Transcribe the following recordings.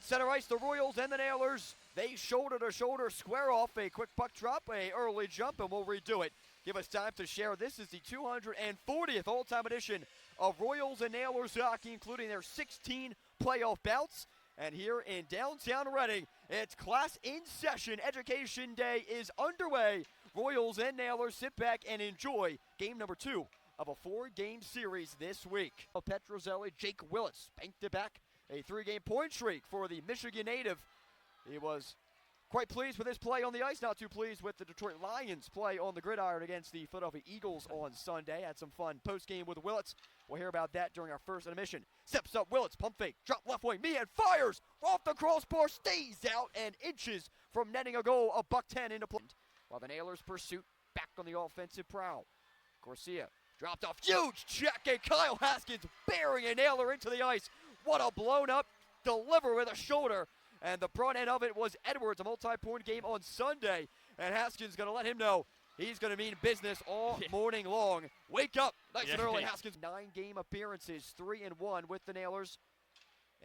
center ice, the Royals and the Nailers, they shoulder to shoulder square off. A quick puck drop, a early jump, and we'll redo it. Give us time to share. This is the 240th all-time edition of Royals and Nailers hockey, including their 16 playoff bouts. And here in downtown Reading, it's class in session. Education Day is underway. Royals and Nailers, sit back and enjoy game number 2 of a 4-game series this week. Petrozelli, Jake Willits banked it back. A 3-game point streak for the Michigan native. He was quite pleased with his play on the ice, not too pleased with the Detroit Lions' play on the gridiron against the Philadelphia Eagles on Sunday. Had some fun post-game with Willits. We'll hear about that during our first intermission. Steps up Willits, pump fake, drop left wing, Meehan fires off the crossbar, stays out and inches from netting a goal, a $110 into play. While the Nailers' pursuit back on the offensive prowl. Garcia dropped off, huge check, and Kyle Haskins burying a Nailer into the ice. What a blown-up deliver with a shoulder. And the front end of it was Edwards, a multi-point game on Sunday. And Haskins going to let him know he's going to mean business all morning long. Wake up nice and early, Haskins. 9-game appearances, 3-1 with the Nailers.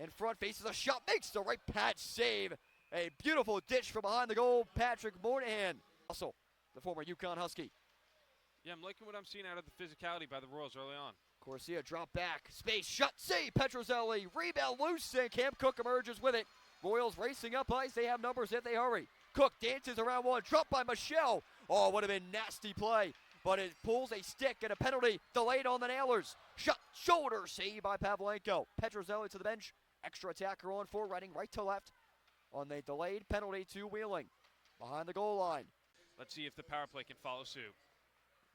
In front, faces a shot, makes the right patch save. A beautiful ditch from behind the goal, Patrick Moynihan. Also, the former UConn Husky. Yeah, I'm liking what I'm seeing out of the physicality by the Royals early on. Garcia drop back, space, shot, save, Petrozelli, rebound loose, and Cam Cook emerges with it. Royals racing up ice, they have numbers if they hurry. Cook dances around one, dropped by Michelle. Oh, would have been nasty play, but it pulls a stick and a penalty delayed on the Nailers. Shot, shoulder, save by Pavlenko. Petrozelli to the bench, extra attacker on for Reading, right to left on the delayed penalty to Wheeling. Behind the goal line. Let's see if the power play can follow suit.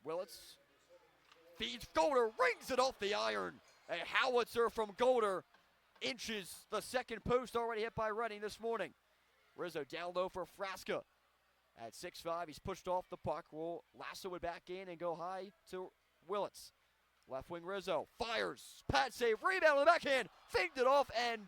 Willits feeds Golder, rings it off the iron. A howitzer from Golder inches the second post already hit by Reading this morning. Rizzo down low for Frasca. At 6'5", he's pushed off the puck. Will lasso it back in and go high to Willits. Left wing Rizzo fires. Pad save, rebound on the backhand. Faked it off, and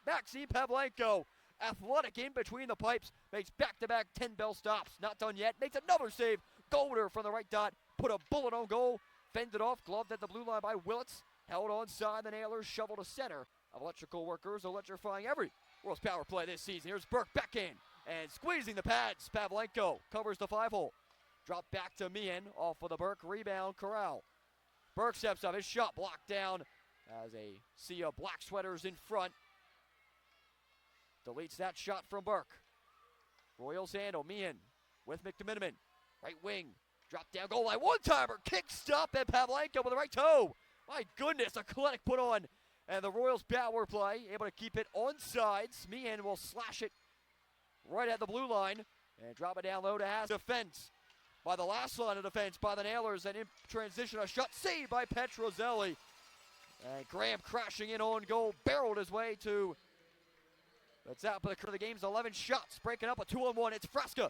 Maxime Pavlenko, athletic in between the pipes, makes back-to-back 10-bell stops. Not done yet. Makes another save. Golder from the right dot. Put a bullet on goal. Fended off, gloved at the blue line by Willits. Held onside, the Nailers shovel to center. Electrical workers electrifying every Royals power play this season. Here's Burke backhand and squeezing the pads. Pavlenko covers the 5-hole. Drop back to Meehan off of the Burke rebound. Corral. Burke steps up, his shot blocked down as a sea of black sweaters in front. Deletes that shot from Burke. Royals handle, Meehan with McMiniman. Right wing, drop down goal line, one-timer, kick stop, and Pavlenko with the right toe. My goodness, a clinic put on. And the Royals power play, able to keep it on sides. Meehan will slash it right at the blue line and drop it down low to Haskins. Defense by the last line of defense by the Nailers, and in transition, a shot saved by Petrozelli. And Graham crashing in on goal, barreled his way to the top of the game's 11 shots, breaking up a 2-on-1. It's Frasca.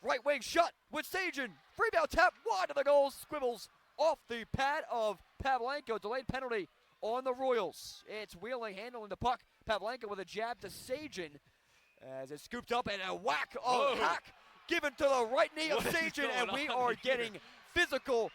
Right wing shot with Sajin. Rebound tap wide of the goal, squibbles off the pad of Pavlenko. Delayed penalty on the Royals. It's Wheeling handling the puck. Pavlenko with a jab to Sajin as it's scooped up, and a whack of hack given to the right knee of Sajin, and we are getting physical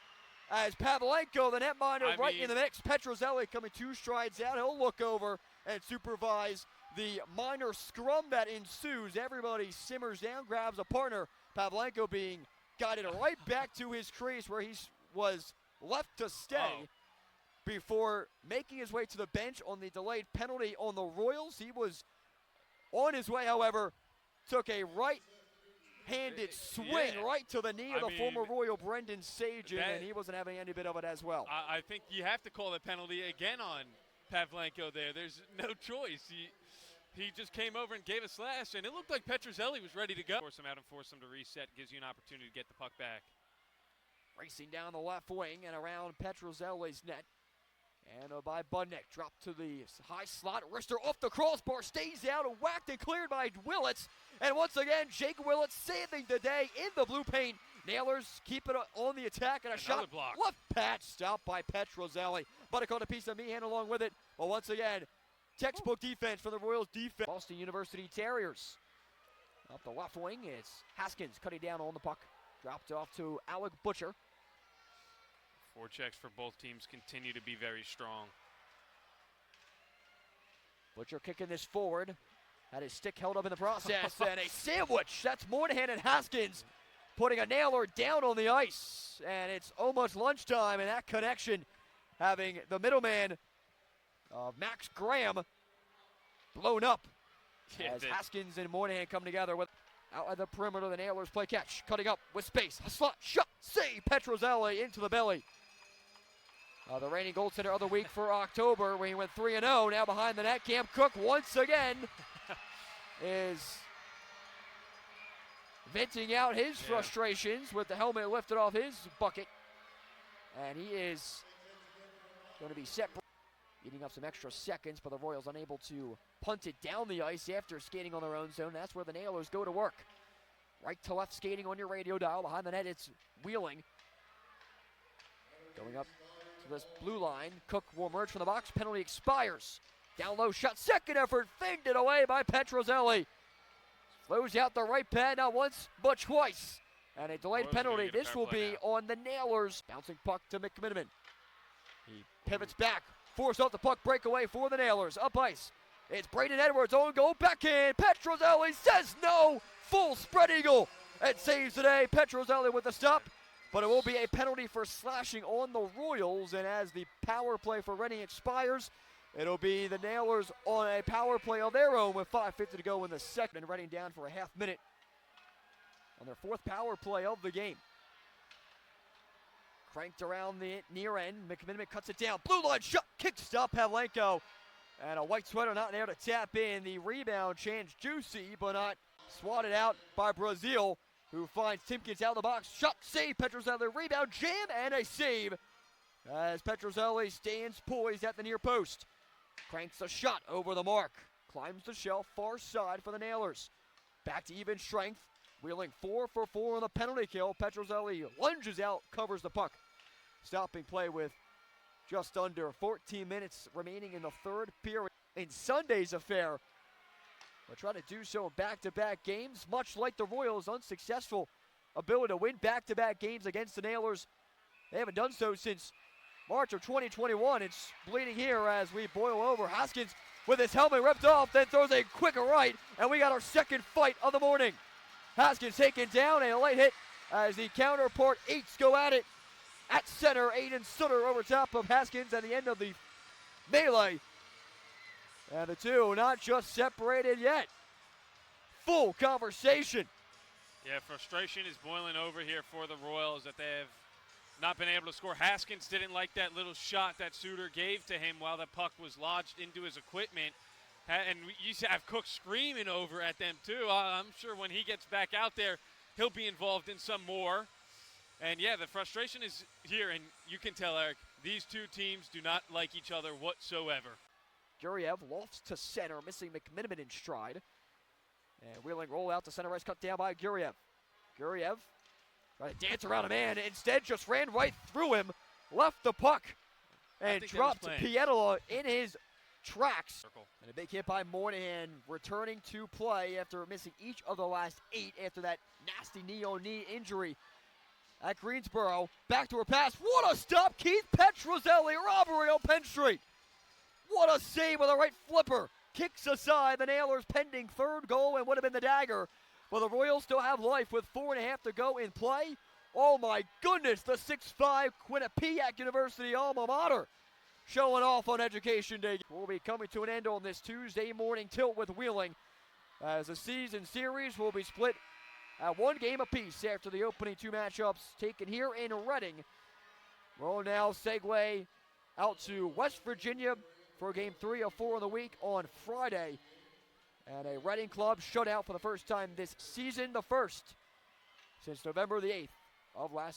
as Pavlenko, the netminder, right in the mix. Petrozelli coming 2 strides out. He'll look over and supervise the minor scrum that ensues. Everybody simmers down, grabs a partner. Pavlenko being guided right back to his crease where he was left to stay. Before making his way to the bench on the delayed penalty on the Royals. He was on his way, however, took a right-handed swing right to the knee of the former Royal Brendan Sajin, and he wasn't having any bit of it as well. I think you have to call the penalty again on Pavlenko there. There's no choice. He just came over and gave a slash, and it looked like Petrozelli was ready to go. Force him out and force him to reset. Gives you an opportunity to get the puck back. Racing down the left wing and around Petrozelli's net. And by Budnick, dropped to the high slot. Rister off the crossbar, stays out and whacked and cleared by Willits. And once again, Jake Willits saving the day in the blue paint. Nailers keep it on the attack, and shot block. Left patch stopped by Petrozelli. Budnick on a piece of Meehan along with it. But once again, textbook defense for the Royals defense. Boston University Terriers. Up the left wing, it's Haskins cutting down on the puck. Dropped off to Alec Butcher. Forechecks for both teams continue to be very strong. Butcher kicking this forward. Had his stick held up in the process, and a sandwich. That's Moynihan and Haskins putting a nailer down on the ice. And it's almost lunchtime, and that connection having the middleman Max Graham blown up as Haskins and Moynihan come together with out at the perimeter. The Nailers play catch, cutting up with space. A slot shot, save Petrozelli into the belly. The reigning goaltender of the week for October, when he went 3-0. Now behind the net, Cam Cook once again is venting out his frustrations with the helmet lifted off his bucket. And he is going to be set, eating up some extra seconds, but the Royals unable to punt it down the ice after skating on their own zone. That's where the Nailers go to work. Right to left skating on your radio dial. Behind the net, it's Wheeling. Going up to this blue line. Cook will emerge from the box. Penalty expires. Down low shot. Second effort. Faded away by Petrozelli. Flows out the right pad not once, but twice. And a delayed penalty. This will be on the Nailers. Bouncing puck to McMiniman. He pivots back. Force out the puck breakaway for the Nailers. Up ice. It's Braden Edwards. Own goal. Backhand. Petrozelli says no. Full spread eagle. It saves today. Petrozelli with the stop. But it will be a penalty for slashing on the Royals. And as the power play for Reading expires, it'll be the Nailers on a power play of their own with 5:50 to go in the second. And Reading down for a half minute on their fourth power play of the game. Cranked around the near end. McMiniman cuts it down. Blue line shot. Kick stop. Pavlenko. And a white sweater not there to tap in. The rebound chance juicy, but not swatted out by Brazil, who finds Timkins out of the box. Shot, save, Petrozelli, rebound, jam, and a save as Petrozelli stands poised at the near post. Cranks a shot over the mark. Climbs the shelf, far side for the Nailers. Back to even strength. Wheeling 4 for 4 on the penalty kill. Petrozelli lunges out, covers the puck. Stopping play with just under 14 minutes remaining in the third period. In Sunday's affair, we'll try to do so in back-to-back games, much like the Royals' unsuccessful ability to win back-to-back games against the Nailers. They haven't done so since March of 2021. It's bleeding here as we boil over. Haskins with his helmet ripped off, then throws a quick right, and we got our second fight of the morning. Haskins taken down, a late hit as the counterpart eights go at it. At center, Aiden Sutter over top of Haskins at the end of the melee. And the two not just separated yet. Full conversation. Yeah, frustration is boiling over here for the Royals that they have not been able to score. Haskins didn't like that little shot that Suter gave to him while the puck was lodged into his equipment. And you have Cook screaming over at them too. I'm sure when he gets back out there, he'll be involved in some more. And yeah, the frustration is here, and you can tell, Eric, these two teams do not like each other whatsoever. Guriev lofts to center, missing McMiniman in stride. And Wheeling roll out to center ice, cut down by Guriev. Guriev trying to dance around a man, instead just ran right through him, left the puck, and dropped Pietila in his tracks. And a big hit by Moynihan, returning to play after missing each of the last 8 after that nasty knee-on-knee injury at Greensboro. Backdoor pass. What a stop. Keith Petrozelli. Robbery on Penn Street. What a save with a right flipper. Kicks aside the Nailers' pending third goal and would have been the dagger. But the Royals still have life with 4.5 to go in play. Oh my goodness. The 6'5 Quinnipiac University alma mater showing off on Education Day. We'll be coming to an end on this Tuesday morning tilt with Wheeling, as the season series will be split at 1 game apiece after the opening 2 matchups taken here in Reading. We'll now segue out to West Virginia for game 3 of 4 of the week on Friday. And a Reading club shutout for the first time this season, the first since November the 8th of last